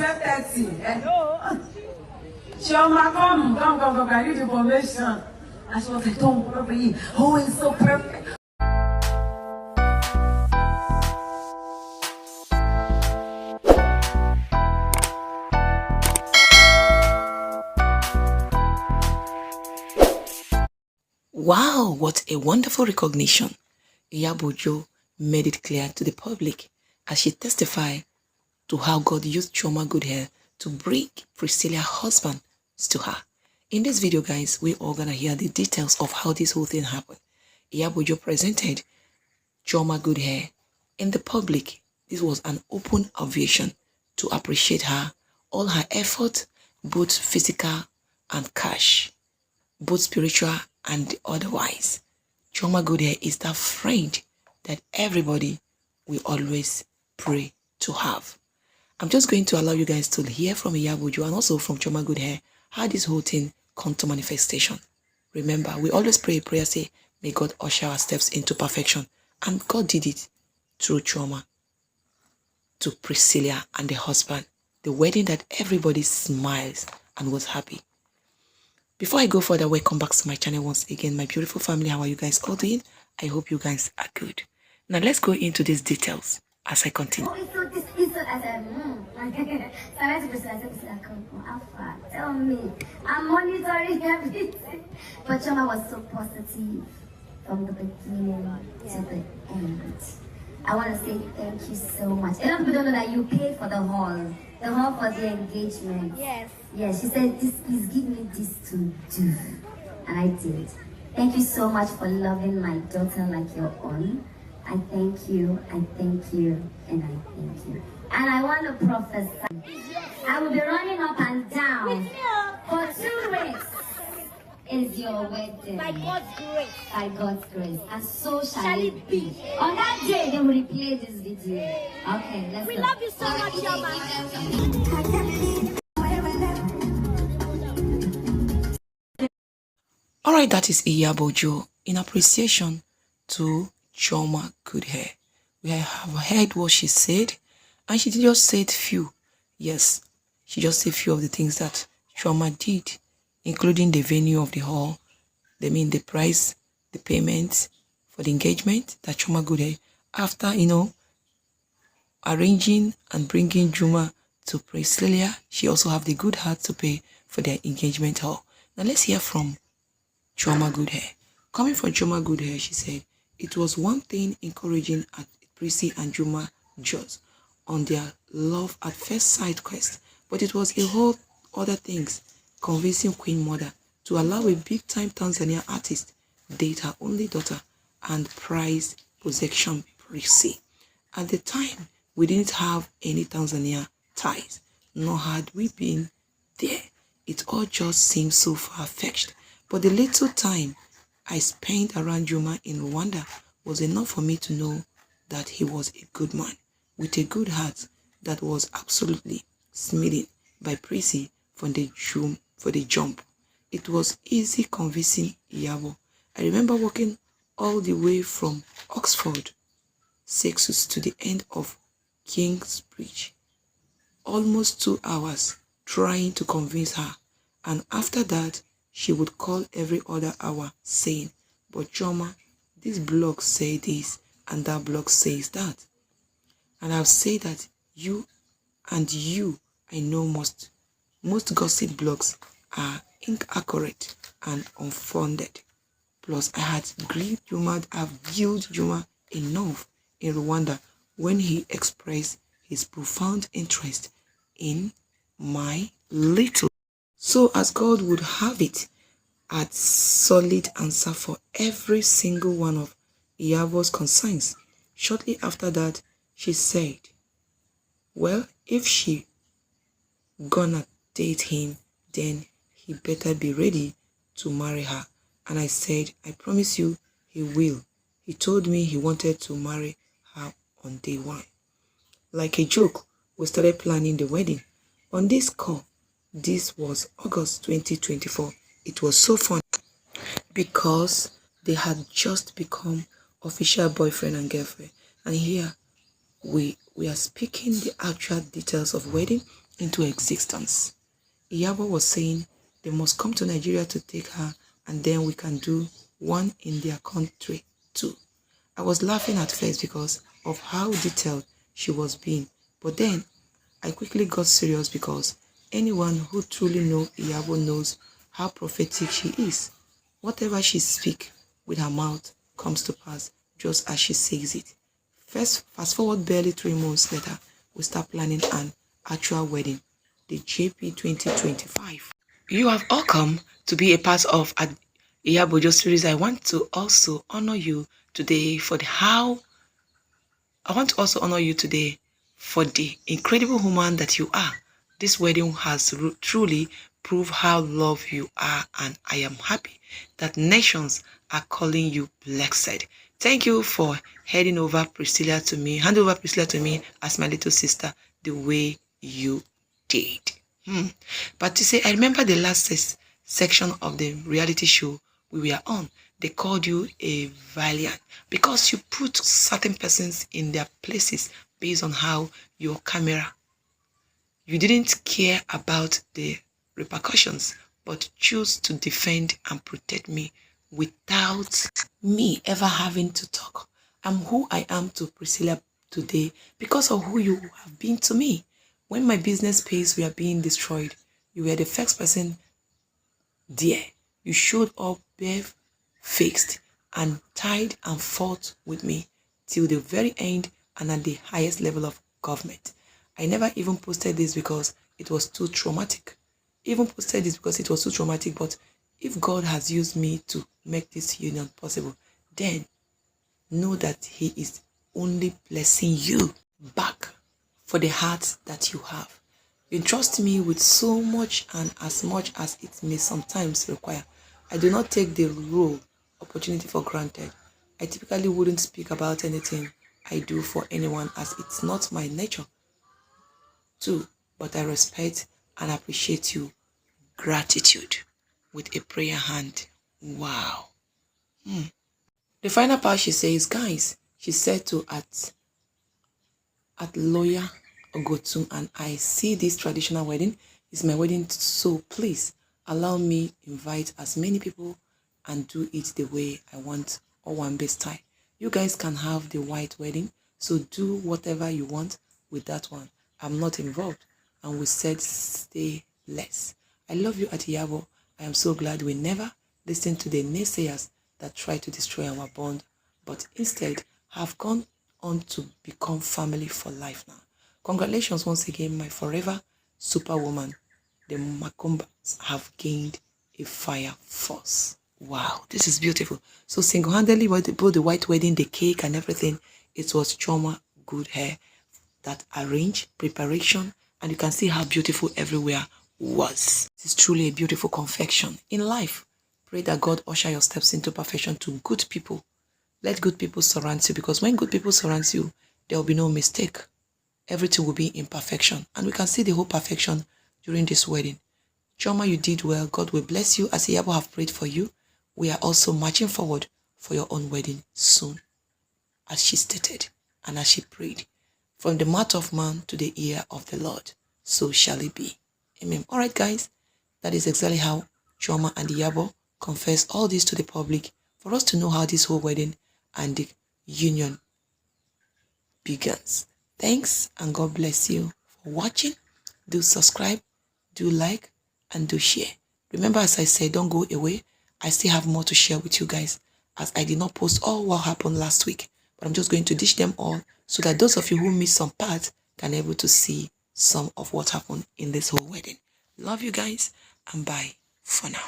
12:30. Chioma, come, I need information. That's what I told her. Oh, it's so perfect. Wow, what a wonderful recognition. Iyabo made it clear to the public as she testified to how God used Chioma good hair to bring Priscilla's husband to her. In this video, guys, we're all gonna hear the details of how this whole thing happened. Iyabo presented Chioma good hair in the public. This was an open ovation to appreciate her, all her effort, both physical and cash, both spiritual and otherwise. Chioma good hair is that friend that everybody will always pray to have. I'm just going to allow you guys to hear from Iyabo and also from Chioma good hair how this whole thing come to manifestation. Remember, we always pray a prayer, say, may God usher our steps into perfection. And God did it through Chioma to Priscilla and the husband. The wedding that everybody smiles and was happy. Before I go further, welcome back to my channel once again, my beautiful family. How are you guys all doing? I hope you guys are good. Now let's go into these details as I continue. Tell me, I'm monitoring everything. But Chioma was so positive from the beginning to the end. I want to say thank you so much. A lot of people don't know that you paid for the hall for the engagement. Yes. Yeah, she said, please give me this to do. And I did. Thank you so much for loving my daughter like your own. I thank you, and I thank you. And I want to prophesy. I will be running up and down for 2 weeks. Is your wedding. By God's grace. By God's grace. And so shall it be. On that day, they will replay this video. Okay, let's go. We love you so much, Juma. Alright, that is Iyabo in appreciation to Chioma good hair. We have heard what she said, and she just said few. Yes, she just said few of the things that Chioma did, including the venue of the hall, the price, the payment for the engagement that Chioma good hair, after, arranging and bringing Juma to Priscilla, she also have the good heart to pay for their engagement hall. Now let's hear from Chioma good hair. Coming from Chioma good hair, she said, it was one thing encouraging at Prissy and Juma just on their love at first sight quest, but it was a whole other things convincing Queen Mother to allow a big-time Tanzania artist date her only daughter and prized possession Prissy. At the time, we didn't have any Tanzania ties, nor had we been there. It all just seemed so far-fetched, but the little time I spent around Juma in Rwanda was enough for me to know that he was a good man with a good heart that was absolutely smitten by Prissy for the jump. It was easy convincing Iyabo. I remember walking all the way from Oxford, Sexus to the end of Kingsbridge, almost 2 hours trying to convince her, and after that she would call every other hour saying, but Chioma, this blog say this and that blog says that. And I'll say that you, I know most gossip blogs are inaccurate and unfounded. Plus, I had grilled Juma enough in Rwanda when he expressed his profound interest in my little. So as God would have it, I had solid answer for every single one of Iyabo's concerns. Shortly after that, she said, well, if she gonna date him, then he better be ready to marry her. And I said, I promise you he will. He told me he wanted to marry her on day 1. Like a joke, we started planning the wedding. On this call, this was August 2024. It was so fun because they had just become official boyfriend and girlfriend. And here we are speaking the actual details of wedding, into existence. Iyabo was saying they must come to Nigeria to take her, and then we can do one in their country too. I was laughing at first because of how detailed she was being, but then I quickly got serious because anyone who truly knows Iyabo knows how prophetic she is. Whatever she speaks with her mouth comes to pass just as she says it. Fast forward barely 3 months later, we start planning an actual wedding, the JP 2025. You have all come to be a part of Iyabo series. I want to also honor you today for the incredible woman that you are. This wedding has truly proved how loved you are, and I am happy that nations are calling you blessed. Thank you for handing over Priscilla to me as my little sister the way you did. But to say, I remember the last section of the reality show we were on. They called you a valiant because you put certain persons in their places based on how your camera. You didn't care about the repercussions, but choose to defend and protect me without me ever having to talk. I'm who I am to Priscilla today because of who you have been to me. When my business pays were being destroyed, you were the first person there. You showed up bare-faced and tied and fought with me till the very end and at the highest level of government. I never even posted this because it was too traumatic. But if God has used me to make this union possible, then know that He is only blessing you back for the heart that you have. You trust me with so much, and as much as it may sometimes require. I do not take the role opportunity for granted. I typically wouldn't speak about anything I do for anyone as it's not my nature to, but I respect and appreciate you. Gratitude with a prayer hand. Wow. The final part she says, guys, she said to at lawyer Ogotun, and I see this traditional wedding is my wedding, so please allow me invite as many people and do it the way I want, or one best style. You guys can have the white wedding, so do whatever you want with that one. I'm not involved. And we said stay less. I love you at Iyabo. I am so glad we never listened to the naysayers that try to destroy our bond, but instead have gone on to become family for life now. Congratulations once again, my forever superwoman. The Makumbas have gained a fire force. Wow, this is beautiful. So single-handedly, both the white wedding, the cake and everything, it was Chioma good hair that arranged, preparation, and you can see how beautiful everywhere was. It is truly a beautiful confection. In life, pray that God usher your steps into perfection to good people. Let good people surround you, because when good people surround you, there will be no mistake. Everything will be in perfection, and we can see the whole perfection during this wedding. Chioma, you did well. God will bless you. As Iyabo have prayed for you, we are also marching forward for your own wedding soon, as she stated and as she prayed. From the mouth of man to the ear of the Lord, so shall it be. Amen. All right, guys, that is exactly how Chioma and Iyabo confess all this to the public for us to know how this whole wedding and the union begins. Thanks, and God bless you for watching. Do subscribe, do like, and do share. Remember, as I said, don't go away. I still have more to share with you guys, as I did not post all what happened last week, but I'm just going to dish them all so that those of you who missed some parts can be able to see some of what happened in this whole wedding. Love you guys, and bye for now.